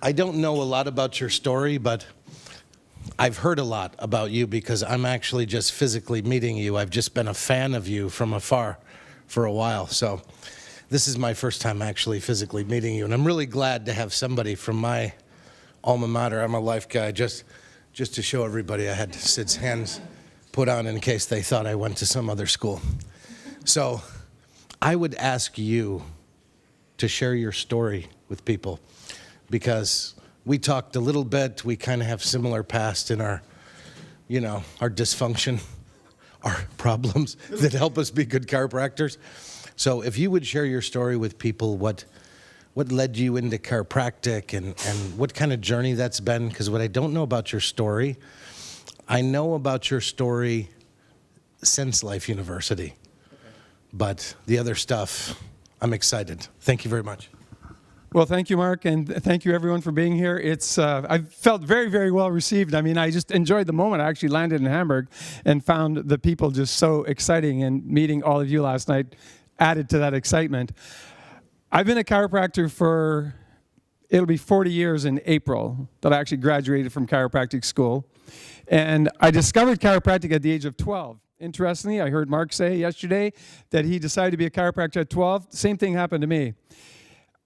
I don't know a lot about your story, but I've heard a lot about you because I'm actually just physically meeting you. I've just been a fan of you from afar for a while. So this is my first time actually physically meeting you. And I'm really glad to have somebody from my alma mater. I'm a life guy. Just to show everybody, I had Sid's hands put on in case they thought I went to some other school. So I would ask you to share your story with people, because we talked a little bit. We kind of have similar past in our, our dysfunction, our problems that help us be good chiropractors. So if you would share your story with people, what led you into chiropractic and what kind of journey that's been, because what I don't know about your story, I know about your story since Life University, but the other stuff, I'm excited. Thank you very much. Well, thank you, Mark, and thank you, everyone, for being here. I felt very, very well received. I mean, I just enjoyed the moment. I actually landed in Hamburg and found the people just so exciting, and meeting all of you last night added to that excitement. I've been a chiropractor for, it'll be 40 years in April that I actually graduated from chiropractic school. And I discovered chiropractic at the age of 12. Interestingly, I heard Mark say yesterday that he decided to be a chiropractor at 12. Same thing happened to me.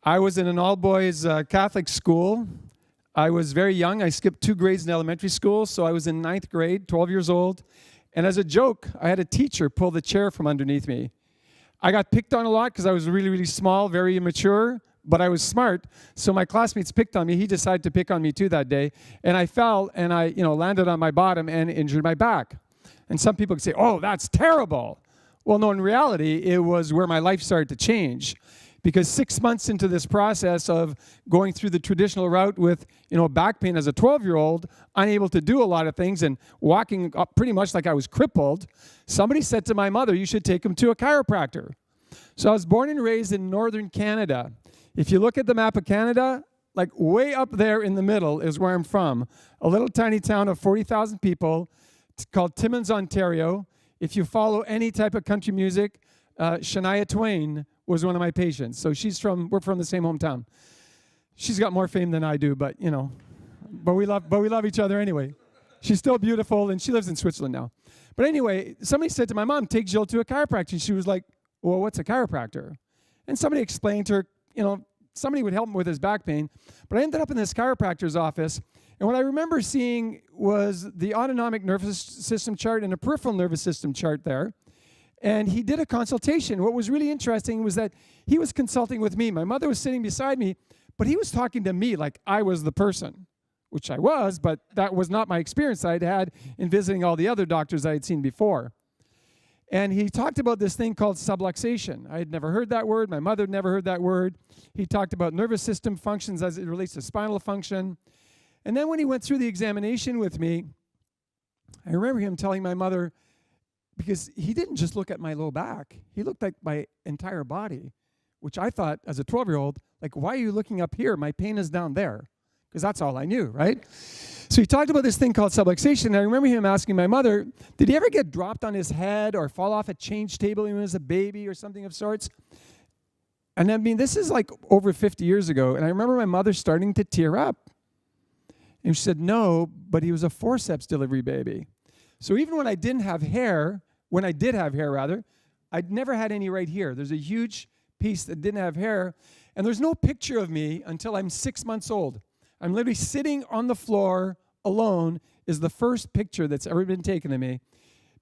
I was in an all-boys Catholic school. I was very young. I skipped 2 grades in elementary school, so I was in 9th grade, 12 years old. And as a joke, I had a teacher pull the chair from underneath me. I got picked on a lot because I was really, really small, very immature, but I was smart. So my classmates picked on me. He decided to pick on me too that day. And I fell, and I landed on my bottom and injured my back. And some people could say, oh, that's terrible. Well, no, in reality, it was where my life started to change. Because 6 months into this process of going through the traditional route with, back pain as a 12-year-old, unable to do a lot of things and walking up pretty much like I was crippled, somebody said to my mother, you should take him to a chiropractor. So I was born and raised in northern Canada. If you look at the map of Canada, like way up there in the middle is where I'm from. A little tiny town of 40,000 people called Timmins, Ontario. If you follow any type of country music, Shania Twain was one of my patients. So we're from the same hometown. She's got more fame than I do, but we love each other anyway. She's still beautiful, and she lives in Switzerland now. But anyway, somebody said to my mom, take Gilles to a chiropractor. And she was like, well, what's a chiropractor? And somebody explained to her, somebody would help him with his back pain. But I ended up in this chiropractor's office, and what I remember seeing was the autonomic nervous system chart and a peripheral nervous system chart there. And he did a consultation. What was really interesting was that he was consulting with me. My mother was sitting beside me, but he was talking to me like I was the person, which I was, but that was not my experience I'd had in visiting all the other doctors I had seen before. And he talked about this thing called subluxation. I had never heard that word. My mother had never heard that word. He talked about nervous system functions as it relates to spinal function. And then when he went through the examination with me, I remember him telling my mother, because he didn't just look at my low back. He looked at my entire body, which I thought as a 12-year-old, like, why are you looking up here? My pain is down there, because that's all I knew, right? So he talked about this thing called subluxation. And I remember him asking my mother, did he ever get dropped on his head or fall off a change table when he was a baby or something of sorts? And I mean, this is like over 50 years ago. And I remember my mother starting to tear up. And she said, no, but he was a forceps delivery baby. So even when I did have hair, I'd never had any right here. There's a huge piece that didn't have hair, and there's no picture of me until I'm 6 months old. I'm literally sitting on the floor alone is the first picture that's ever been taken of me,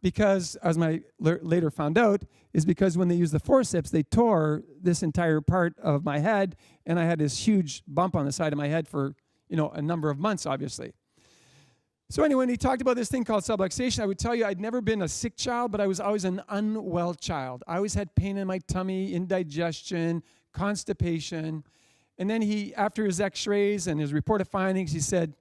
because, as I later found out, is because when they used the forceps, they tore this entire part of my head, and I had this huge bump on the side of my head for, a number of months, obviously. So anyway, when he talked about this thing called subluxation, I would tell you I'd never been a sick child, but I was always an unwell child. I always had pain in my tummy, indigestion, constipation. And then after his x-rays and his report of findings, he said,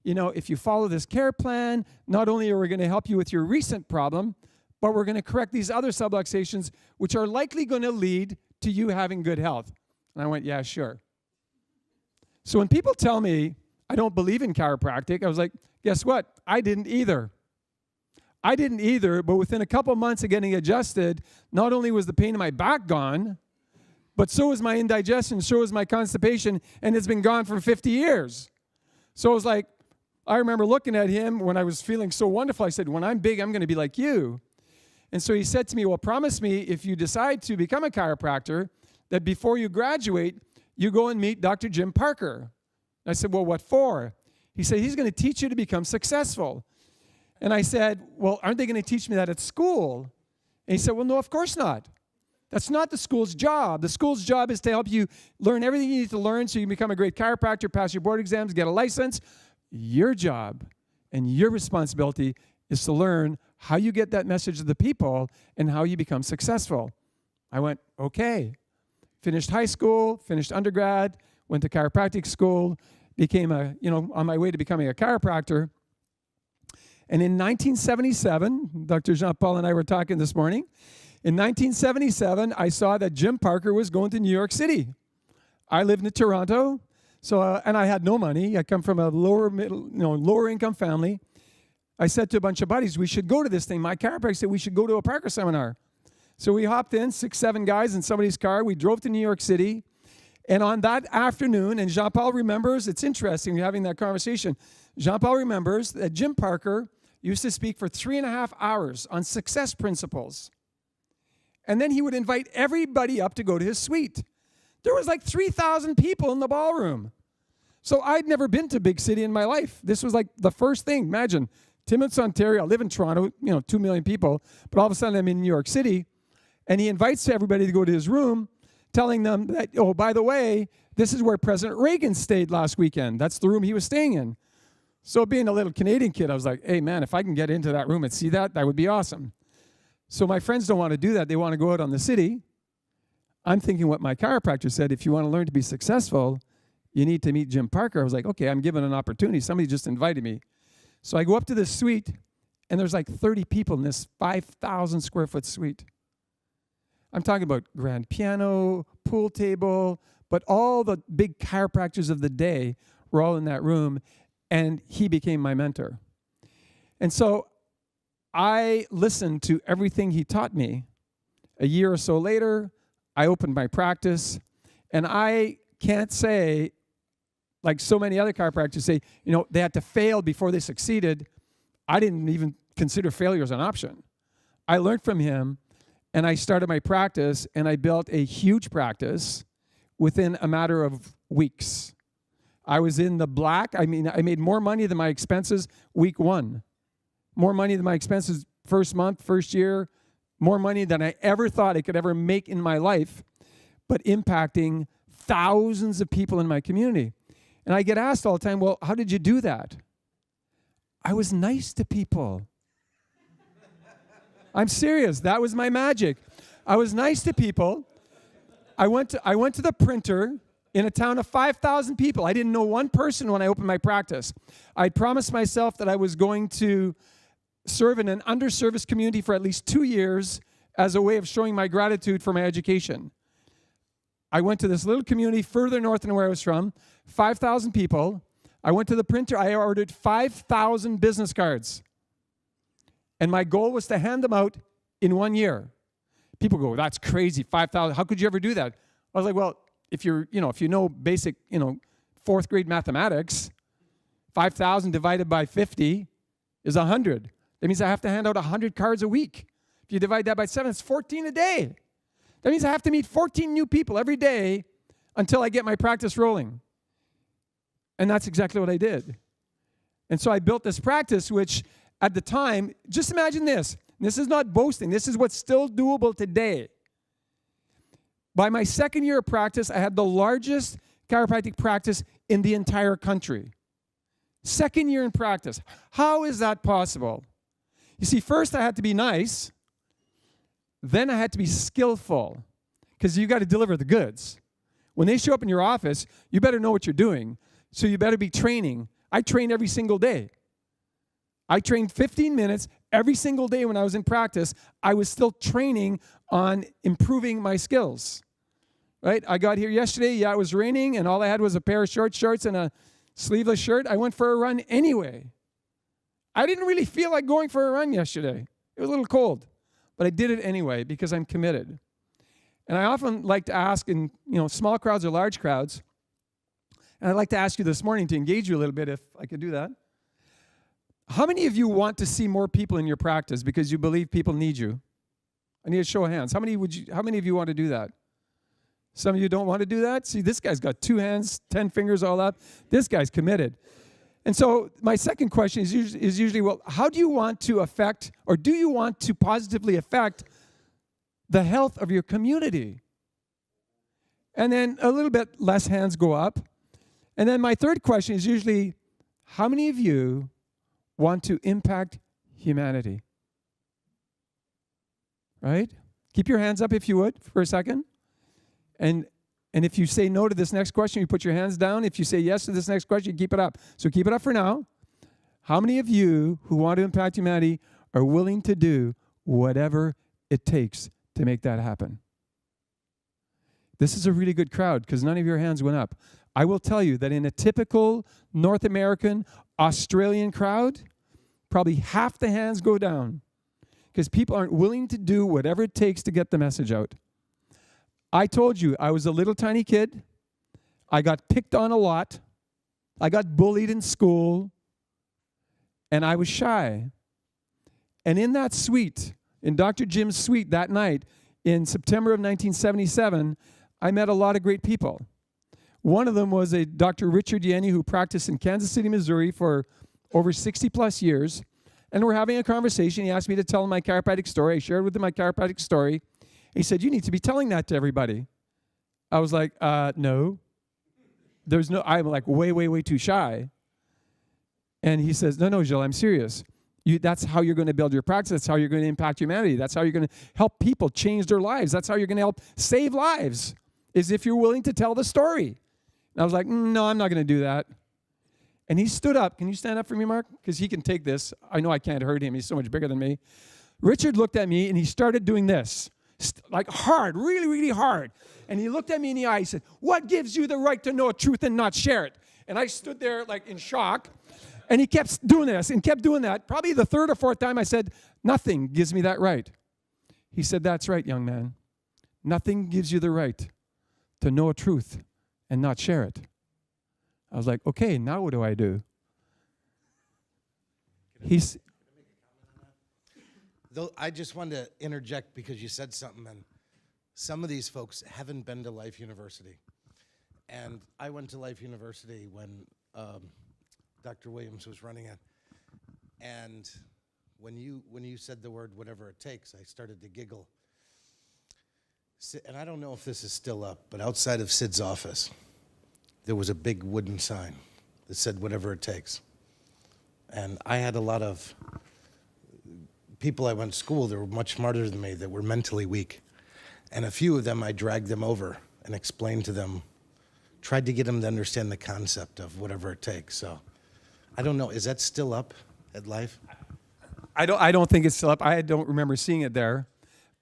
if you follow this care plan, not only are we going to help you with your recent problem, but we're going to correct these other subluxations, which are likely going to lead to you having good health. And I went, yeah, sure. So when people tell me I don't believe in chiropractic, I was like, guess what? I didn't either. But within a couple months of getting adjusted, not only was the pain in my back gone, But so is my indigestion, so is my constipation, and it's been gone for 50 years. So it was like, I remember looking at him when I was feeling so wonderful. I said, when I'm big, I'm going to be like you. And so he said to me, well, promise me if you decide to become a chiropractor, that before you graduate, you go and meet Dr. Jim Parker. I said, well, what for? He said, he's going to teach you to become successful. And I said, well, aren't they going to teach me that at school? And he said, well, no, of course not. That's not the school's job. The school's job is to help you learn everything you need to learn so you can become a great chiropractor, pass your board exams, get a license. Your job and your responsibility is to learn how you get that message to the people and how you become successful. I went, okay. Finished high school, finished undergrad, went to chiropractic school, became on my way to becoming a chiropractor. And in 1977, Dr. Jean-Paul and I were talking this morning, in 1977, I saw that Jim Parker was going to New York City. I lived in Toronto, and I had no money. I come from a lower income family. I said to a bunch of buddies, we should go to this thing. My chiropractor said we should go to a Parker seminar. So we hopped in, 6, 7 guys in somebody's car. We drove to New York City. And on that afternoon, and Jean-Paul remembers, it's interesting, we're having that conversation. Jean-Paul remembers that Jim Parker used to speak for 3.5 hours on success principles. And then he would invite everybody up to go to his suite. There was like 3,000 people in the ballroom. So I'd never been to a big city in my life. This was like the first thing. Imagine, Timmins, Ontario. I live in Toronto, 2 million people. But all of a sudden I'm in New York City. And he invites everybody to go to his room, telling them that, oh, by the way, this is where President Reagan stayed last weekend. That's the room he was staying in. So being a little Canadian kid, I was like, hey, man, if I can get into that room and see that, that would be awesome. So my friends don't want to do that. They want to go out on the city. I'm thinking what my chiropractor said, if you want to learn to be successful, you need to meet Jim Parker. I was like, okay, I'm given an opportunity. Somebody just invited me. So I go up to this suite, and there's like 30 people in this 5,000 square foot suite. I'm talking about grand piano, pool table, but all the big chiropractors of the day were all in that room, and he became my mentor. And so I listened to everything he taught me. A year or so later, I opened my practice, and I can't say, like so many other chiropractors say, they had to fail before they succeeded. I didn't even consider failure as an option. I learned from him, and I started my practice, and I built a huge practice within a matter of weeks. I was in the black. I made more money than my expenses week 1. More money than my expenses first month, first year. More money than I ever thought I could ever make in my life, but impacting thousands of people in my community. And I get asked all the time, well, how did you do that? I was nice to people. I'm serious. That was my magic. I was nice to people. I went to the printer in a town of 5,000 people. I didn't know one person when I opened my practice. I promised myself that I was going to serve in an underserviced community for at least 2 years as a way of showing my gratitude for my education. I went to this little community further north than where I was from, 5,000 people. I went to the printer. I ordered 5,000 business cards. And my goal was to hand them out in 1 year. People go, that's crazy, 5,000. How could you ever do that? I was like, well, if you know basic, 4th grade mathematics, 5,000 divided by 50 is 100. That means I have to hand out 100 cards a week. If you divide that by 7, it's 14 a day. That means I have to meet 14 new people every day until I get my practice rolling. And that's exactly what I did. And so I built this practice, which at the time, just imagine this. This is not boasting. This is what's still doable today. By my 2nd year of practice, I had the largest chiropractic practice in the entire country. 2nd year in practice. How is that possible? You see, first I had to be nice. Then I had to be skillful, because you got to deliver the goods. When they show up in your office, you better know what you're doing. So you better be training. I trained every single day. I trained 15 minutes every single day when I was in practice. I was still training on improving my skills. Right? I got here yesterday. Yeah, it was raining, and all I had was a pair of short shorts and a sleeveless shirt. I went for a run anyway. I didn't really feel like going for a run yesterday. It was a little cold. But I did it anyway because I'm committed. And I often like to ask in small crowds or large crowds, and I'd like to ask you this morning to engage you a little bit, if I could do that. How many of you want to see more people in your practice because you believe people need you? I need a show of hands. How many of you want to do that? Some of you don't want to do that? See, this guy's got 2 hands, 10 fingers all up. This guy's committed. And so my second question is usually, well, how do you want to affect, or do you want to positively affect the health of your community? And then a little bit less hands go up. And then my third question is usually, how many of you want to impact humanity? Right? Keep your hands up if you would for a second. And if you say no to this next question, you put your hands down. If you say yes to this next question, you keep it up. So keep it up for now. How many of you who want to impact humanity are willing to do whatever it takes to make that happen? This is a really good crowd because none of your hands went up. I will tell you that in a typical North American, Australian crowd, probably half the hands go down because people aren't willing to do whatever it takes to get the message out. I told you I was a little tiny kid. I got picked on a lot. I got bullied in school. And I was shy. And in that suite, in Dr. Jim's suite that night, in September of 1977, I met a lot of great people. One of them was a Dr. Richard Yenny who practiced in Kansas City, Missouri for over 60 plus years. And we're having a conversation. He asked me to tell him my chiropractic story. I shared with him my chiropractic story. He said, you need to be telling that to everybody. I was like, no. I'm like way too shy. And he says, no, Gilles, I'm serious. That's how you're going to build your practice. That's how you're going to impact humanity. That's how you're going to help people change their lives. That's how you're going to help save lives, is if you're willing to tell the story. And I was like, no, I'm not going to do that. And he stood up. Can you stand up for me, Mark? Because he can take this. I know I can't hurt him. He's so much bigger than me. Richard looked at me, and he started doing this. Like hard, really hard. And he looked at me in the eye. He said, what gives you the right to know truth and not share it? And I stood there like in shock. And he kept doing this and kept doing that. Probably the third or fourth time I said, nothing gives me that right. He said, that's right, young man. Nothing gives you the right to know a truth and not share it. I was like, okay, now what do I do? Though I just wanted to interject because you said something, and some of these folks haven't been to Life University. And I went to Life University when Dr. Williams was running it. And when you said the word whatever it takes, I started to giggle. And I don't know if this is still up, but outside of Sid's office, there was a big wooden sign that said whatever it takes. And I had a lot of people I went to school that were much smarter than me that were mentally weak. And a few of them, I dragged them over and explained to them, tried to get them to understand the concept of whatever it takes. So I don't know, is that still up at Life? I don't think it's still up. I don't remember seeing it there.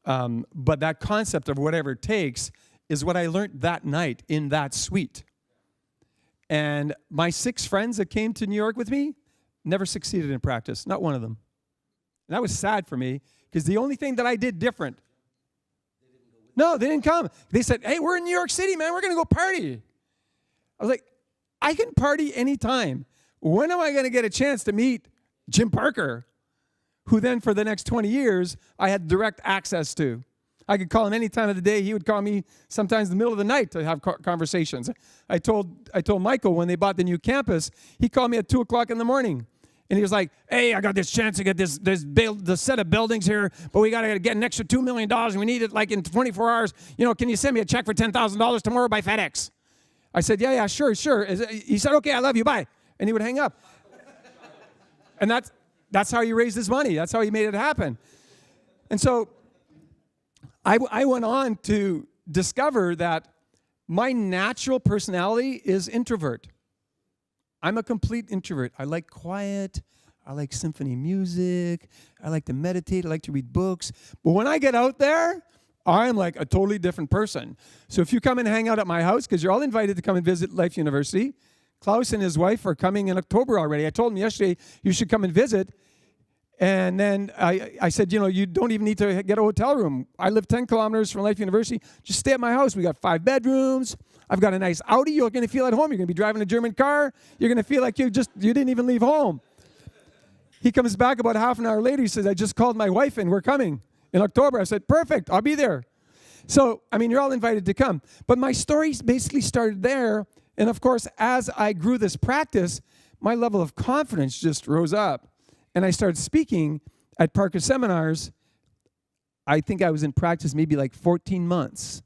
But that concept of whatever it takes is what I learned that night in that suite. And my 6 friends that came to New York with me never succeeded in practice, not one of them. And that was sad for me because the only thing that I did different. No, they didn't come. They said, hey, we're in New York City, man. We're going to go party. I was like, I can party anytime. When am I going to get a chance to meet Jim Parker, who then for the next 20 years I had direct access to? I could call him any time of the day. He would call me sometimes in the middle of the night to have conversations. I told Michael when they bought the new campus, he called me at 2 o'clock in the morning. And he was like, hey, I got this chance to get this set of buildings here, but we got to get an extra $2 million, and we need it like in 24 hours. Can you send me a check for $10,000 tomorrow by FedEx? I said, yeah, sure. He said, okay, I love you, bye. And he would hang up. And that's how he raised his money. That's how he made it happen. And so I went on to discover that my natural personality is introvert. I'm a complete introvert. I like quiet. I like symphony music. I like to meditate. I like to read books. But when I get out there, I'm like a totally different person. So if you come and hang out at my house, because you're all invited to come and visit Life University, Klaus and his wife are coming in October already. I told him yesterday you should come and visit. And then I said, you don't even need to get a hotel room. I live 10 kilometers from Life University. Just stay at my house. We got 5 bedrooms. I've got a nice Audi. You're going to feel at home. You're going to be driving a German car. You're going to feel like you didn't even leave home. He comes back about half an hour later. He says, I just called my wife and we're coming in October. I said, perfect. I'll be there. So, you're all invited to come. But my story basically started there. And of course, as I grew this practice, my level of confidence just rose up. And I started speaking at Parker seminars. I think I was in practice maybe like 14 months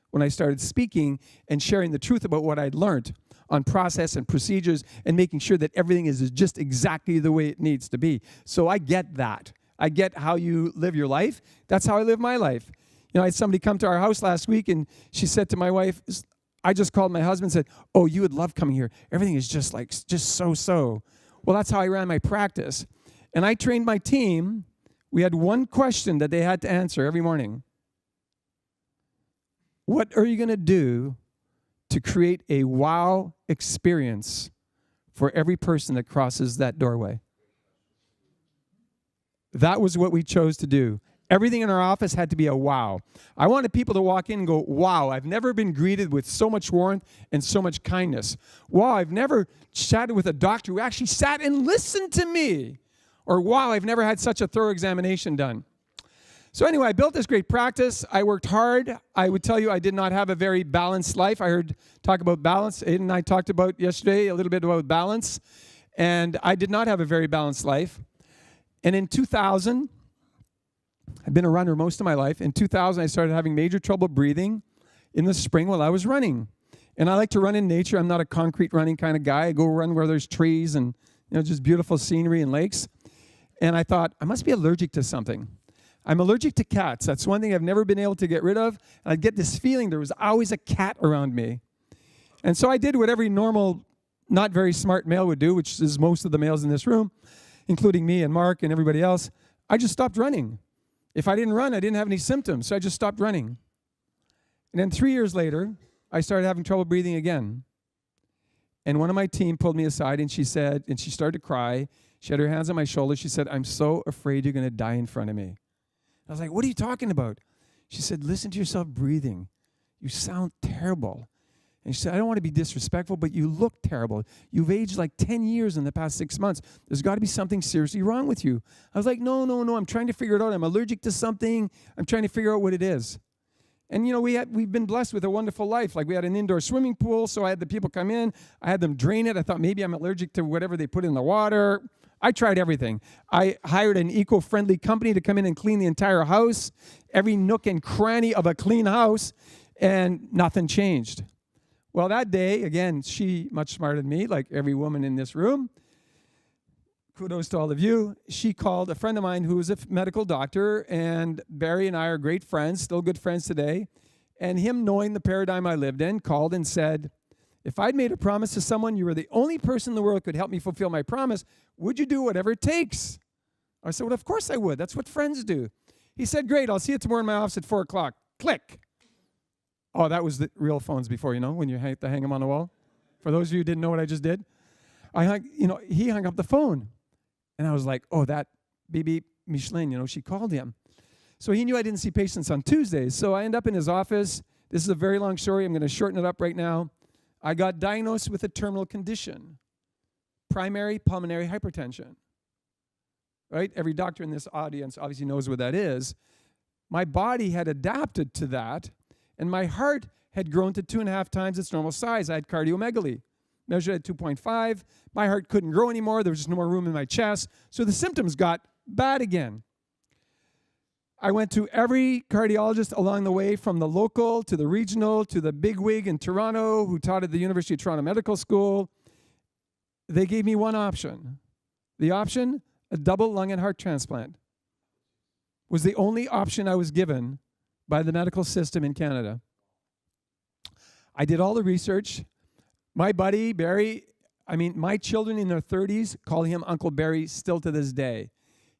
when I started speaking and sharing the truth about what I'd learned on process and procedures and making sure that everything is just exactly the way it needs to be. So I get that. I get how you live your life. That's how I live my life. I had somebody come to our house last week and she said to my wife, I just called my husband and said, oh, you would love coming here. Everything is just so. Well, that's how I ran my practice. And I trained my team. We had one question that they had to answer every morning. What are you going to do to create a wow experience for every person that crosses that doorway? That was what we chose to do. Everything in our office had to be a wow. I wanted people to walk in and go, wow, I've never been greeted with so much warmth and so much kindness. Wow, I've never chatted with a doctor who actually sat and listened to me. Or, wow, I've never had such a thorough examination done. So anyway, I built this great practice. I worked hard. I would tell you I did not have a very balanced life. I heard talk about balance. Aiden and I talked about yesterday a little bit about balance. And I did not have a very balanced life. And in 2000, I've been a runner most of my life. In 2000, I started having major trouble breathing in the spring while I was running. And I like to run in nature. I'm not a concrete running kind of guy. I go run where there's trees and just beautiful scenery and lakes. And I thought, I must be allergic to something. I'm allergic to cats. That's one thing I've never been able to get rid of. And I'd get this feeling there was always a cat around me. And so I did what every normal, not very smart male would do, which is most of the males in this room, including me and Mark and everybody else. I just stopped running. If I didn't run, I didn't have any symptoms, so I just stopped running. And then 3 years later, I started having trouble breathing again. And one of my team pulled me aside and she said, and she started to cry. She had her hands on my shoulders. She said, I'm so afraid you're going to die in front of me. I was like, what are you talking about? She said, listen to yourself breathing. You sound terrible. And she said, I don't want to be disrespectful, but you look terrible. You've aged like 10 years in the past 6 months. There's got to be something seriously wrong with you. I was like, no. I'm trying to figure it out. I'm allergic to something. I'm trying to figure out what it is. And, we've been blessed with a wonderful life. Like we had an indoor swimming pool, so I had the people come in. I had them drain it. I thought maybe I'm allergic to whatever they put in the water. I tried everything. I hired an eco-friendly company to come in and clean the entire house, every nook and cranny of a clean house, and nothing changed. Well, that day, again, she, much smarter than me, like every woman in this room, kudos to all of you, she called a friend of mine who was a medical doctor, and Barry and I are great friends, still good friends today, and him, knowing the paradigm I lived in, called and said, if I'd made a promise to someone, you were the only person in the world who could help me fulfill my promise, would you do whatever it takes? I said, well, of course I would. That's what friends do. He said, great, I'll see you tomorrow in my office at 4 o'clock. Click. Oh, that was the real phones before, when you hang them on the wall. For those of you who didn't know what I just did. He hung up the phone. And I was like, oh, that Bibi Michelin, she called him. So he knew I didn't see patients on Tuesdays. So I end up in his office. This is a very long story. I'm going to shorten it up right now. I got diagnosed with a terminal condition, primary pulmonary hypertension. Right? Every doctor in this audience obviously knows what that is. My body had adapted to that, and my heart had grown to 2.5 times its normal size. I had cardiomegaly, measured at 2.5. My heart couldn't grow anymore. There was just no more room in my chest. So the symptoms got bad again. I went to every cardiologist along the way, from the local to the regional to the bigwig in Toronto who taught at the University of Toronto Medical School. They gave me one option. The option, a double lung and heart transplant, was the only option I was given by the medical system in Canada. I did all the research. My buddy, Barry, my children in their 30s call him Uncle Barry still to this day.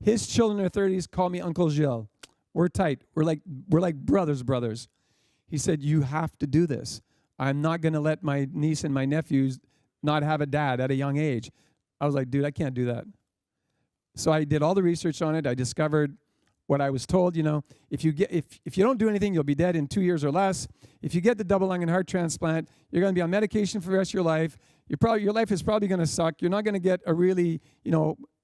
His children in their 30s call me Uncle Gilles. We're tight. We're like brothers. He said, you have to do this. I'm not going to let my niece and my nephews not have a dad at a young age. I was like, dude, I can't do that. So I did all the research on it. I discovered what I was told, if you don't do anything, you'll be dead in 2 years or less. If you get the double lung and heart transplant, you're going to be on medication for the rest of your life. Your life is probably going to suck. You're not going to get a really,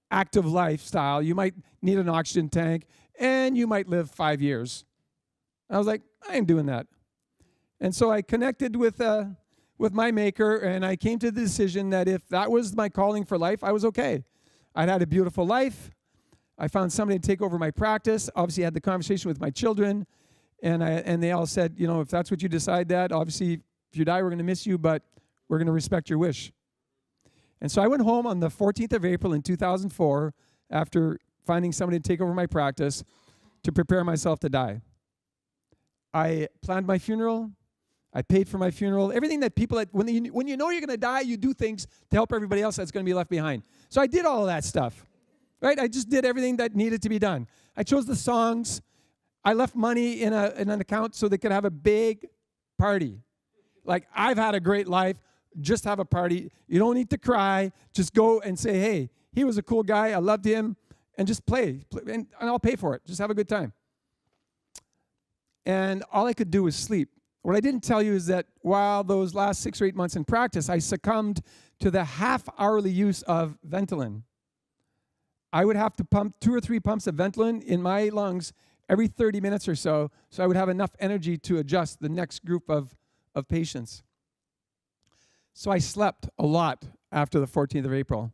active lifestyle. You might need an oxygen tank, and you might live 5 years. I was like, I ain't doing that. And so I connected with my maker, and I came to the decision that if that was my calling for life, I was okay. I'd had a beautiful life. I found somebody to take over my practice. Obviously, I had the conversation with my children, and they all said, if that's what you decide, Dad, obviously, if you die, we're going to miss you, but we're going to respect your wish. And so I went home on the 14th of April in 2004 after finding somebody to take over my practice to prepare myself to die. I planned my funeral. I paid for my funeral. Everything that people, when you know you're going to die, you do things to help everybody else that's going to be left behind. So I did all of that stuff, right? I just did everything that needed to be done. I chose the songs. I left money in an account so they could have a big party. Like, I've had a great life. Just have a party. You don't need to cry. Just go and say, hey, he was a cool guy. I loved him. And just play. And I'll pay for it. Just have a good time. And all I could do was sleep. What I didn't tell you is that while those last 6 or 8 months in practice, I succumbed to the half-hourly use of Ventolin. I would have to pump 2 or 3 pumps of Ventolin in my lungs every 30 minutes or so I would have enough energy to adjust the next group of patients. So I slept a lot after the 14th of April.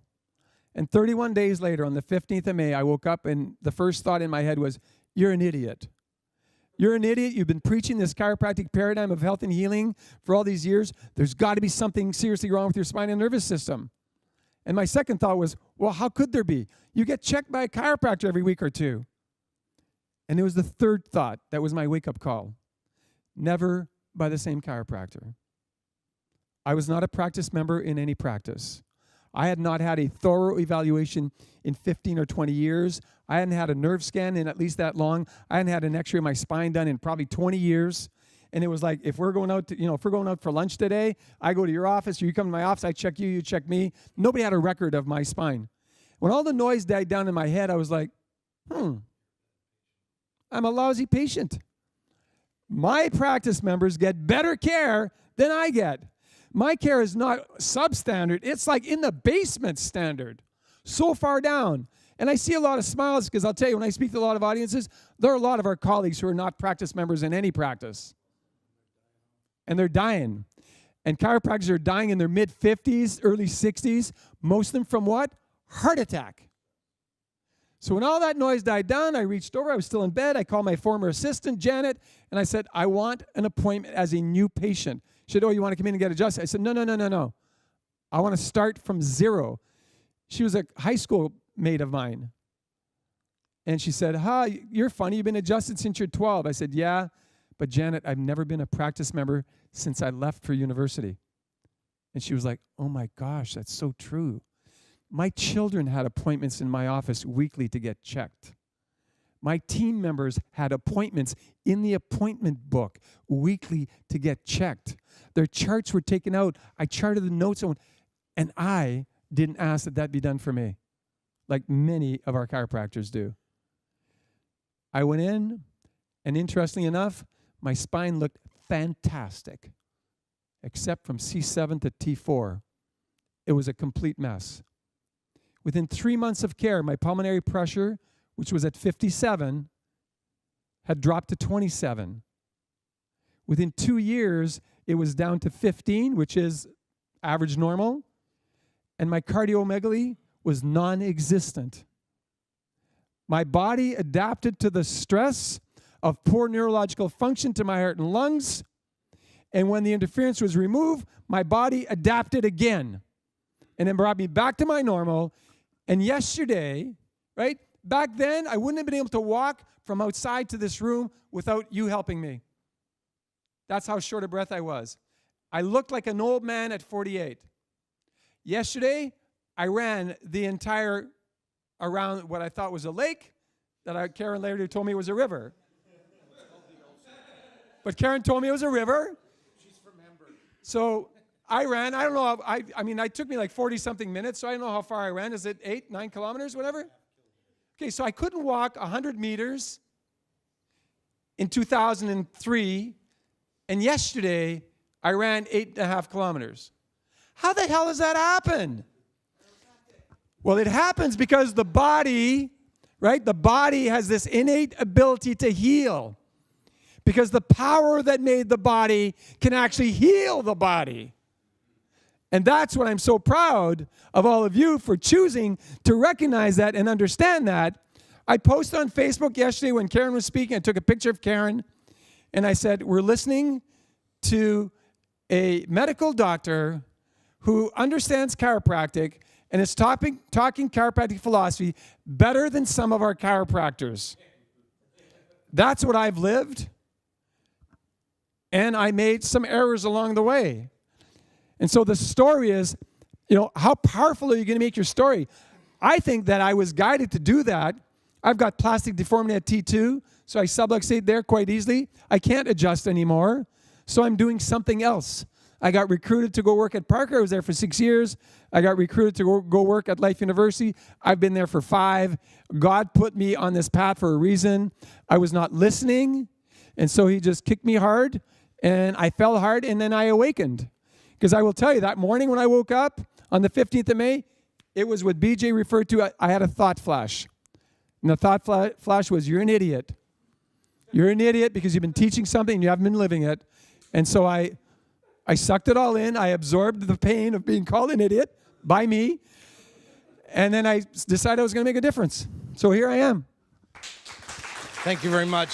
And 31 days later, on the 15th of May, I woke up and the first thought in my head was, you're an idiot. You're an idiot. You've been preaching this chiropractic paradigm of health and healing for all these years. There's got to be something seriously wrong with your spine and nervous system. And my second thought was, well, how could there be? You get checked by a chiropractor every week or two. And it was the third thought that was my wake-up call. Never by the same chiropractor. I was not a practice member in any practice. I had not had a thorough evaluation in 15 or 20 years. I hadn't had a nerve scan in at least that long. I hadn't had an x-ray of my spine done in probably 20 years. And it was like, if we're going out for lunch today, I go to your office, or you come to my office, I check you, you check me. Nobody had a record of my spine. When all the noise died down in my head, I was like, I'm a lousy patient. My practice members get better care than I get. My care is not substandard. It's like in the basement standard, so far down. And I see a lot of smiles because I'll tell you, when I speak to a lot of audiences, there are a lot of our colleagues who are not practice members in any practice. And they're dying. And chiropractors are dying in their mid-50s, early 60s. Most of them from what? Heart attack. So when all that noise died down, I reached over. I was still in bed. I called my former assistant, Janet, and I said, I want an appointment as a new patient. She said, oh, you want to come in and get adjusted? I said, no. I want to start from zero. She was a high school mate of mine. And she said, you're funny. You've been adjusted since you're 12. I said, yeah, but Janet, I've never been a practice member since I left for university. And she was like, oh my gosh, that's so true. My children had appointments in my office weekly to get checked. My team members had appointments in the appointment book weekly to get checked. Their charts were taken out. I charted the notes, and I didn't ask that be done for me, like many of our chiropractors do. I went in, and interestingly enough, my spine looked fantastic, except from C7 to T4. It was a complete mess. Within 3 months of care, my pulmonary pressure, which was at 57, had dropped to 27. Within 2 years, it was down to 15, which is average normal, and my cardiomegaly was non-existent. My body adapted to the stress of poor neurological function to my heart and lungs, and when the interference was removed, my body adapted again, and then brought me back to my normal. And yesterday, right, back then, I wouldn't have been able to walk from outside to this room without you helping me. That's how short of breath I was. I looked like an old man at 48. Yesterday, I ran the entire around what I thought was a lake that Karen later told me was a river. But Karen told me it was a river. She's from Hamburg. So I ran, I don't know, I mean, it took me like 40-something minutes, so I don't know how far I ran. Is it 8, 9 kilometers, whatever? Okay, so I couldn't walk 100 meters in 2003, and yesterday I ran 8.5 kilometers. How the hell does that happen? Well, it happens because the body, right? The body has this innate ability to heal. Because the power that made the body can actually heal the body. And that's what I'm so proud of all of you for choosing to recognize that and understand that. I posted on Facebook yesterday when Karen was speaking. I took a picture of Karen, and I said, we're listening to a medical doctor who understands chiropractic and is talking chiropractic philosophy better than some of our chiropractors. That's what I've lived. And I made some errors along the way. And so the story is, how powerful are you going to make your story? I think that I was guided to do that. I've got plastic deformity at T2, so I subluxate there quite easily. I can't adjust anymore, so I'm doing something else. I got recruited to go work at Parker. I was there for 6 years. I got recruited to go work at Life University. I've been there for 5. God put me on this path for a reason. I was not listening, and so he just kicked me hard. And I fell hard, and then I awakened. Because I will tell you, that morning when I woke up on the 15th of May, it was what BJ referred to. I had a thought flash. And the thought flash was, you're an idiot. You're an idiot because you've been teaching something and you haven't been living it. And so I sucked it all in. I absorbed the pain of being called an idiot by me. And then I decided I was going to make a difference. So here I am. Thank you very much.